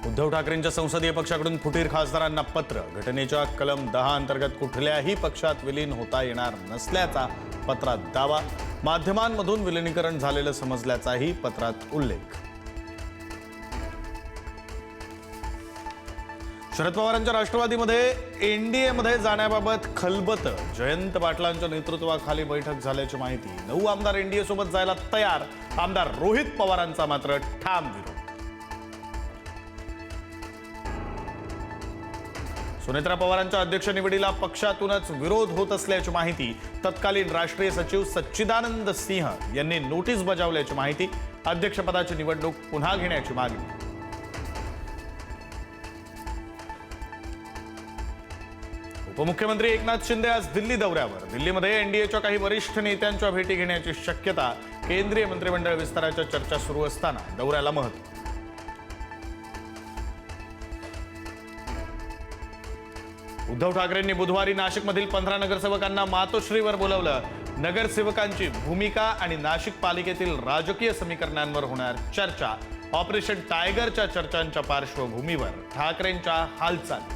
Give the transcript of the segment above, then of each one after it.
उद्धव ठाकरेंच्या संसदीय पक्षाकडून फुटीर खासदारांना पत्र. घटनेच्या कलम 10 अंतर्गत कुठल्याही पक्षात विलीन होता येणार नसल्याचा पत्रात दावा. माध्यमांमधून विलीनीकरण झालेलं समजल्याचाही पत्रात उल्लेख. शरद पवारांच्या राष्ट्रवादीमध्ये एनडीएमध्ये जाण्याबाबत खलबत. जयंत पाटलांच्या नेतृत्वाखाली बैठक झाल्याची माहिती. 9 आमदार एनडीए सोबत जायला तयार. आमदार रोहित पवारांचा मात्र ठाम विरोध. सुनेत्रा पवारांच्या अध्यक्ष निवडीला पक्षातूनच विरोध होत असल्याची माहिती. तत्कालीन राष्ट्रीय सचिव सच्चिदानंद सिंह यांनी नोटीस बजावल्याची माहिती. अध्यक्षपदाची निवडणूक पुन्हा घेण्याची मागणी. उपमुख्यमंत्री एकनाथ शिंदे आज दिल्ली दौऱ्यावर. दिल्लीमध्ये एनडीएच्या काही वरिष्ठ नेत्यांच्या भेटी घेण्याची शक्यता. केंद्रीय मंत्रिमंडळ विस्ताराच्या चर्चा सुरू असताना दौऱ्याला महत्त्व. उद्धव ठाकरेंनी बुधवारी नाशिकमधील 15 नगरसेवकांना मातोश्रीवर बोलावलं. नगरसेवकांची भूमिका आणि नाशिक पालिकेतील राजकीय समीकरणांवर होणार चर्चा. ऑपरेशन टायगरच्या चर्चांच्या पार्श्वभूमीवर ठाकरेंच्या हालचाली.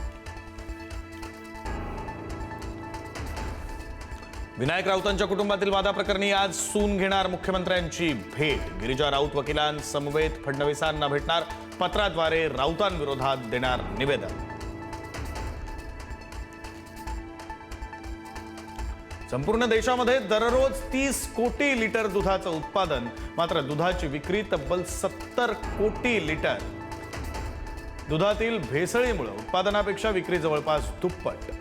विनायक राऊतांच्या कुटुंबातील वादाप्रकरणी आज सून घेणार मुख्यमंत्र्यांची भेट. गिरिजा राऊत वकिलांसमवेत फडणवीसांना भेटणार. पत्राद्वारे राऊतांविरोधात देणार निवेदन. संपूर्ण देशामध्ये दररोज 30 कोटी लिटर दुधाचं उत्पादन. मात्र दुधाची विक्री तब्बल 70 कोटी लिटर. दुधातील भेसळीमुळे उत्पादनापेक्षा विक्री जवळपास दुप्पट.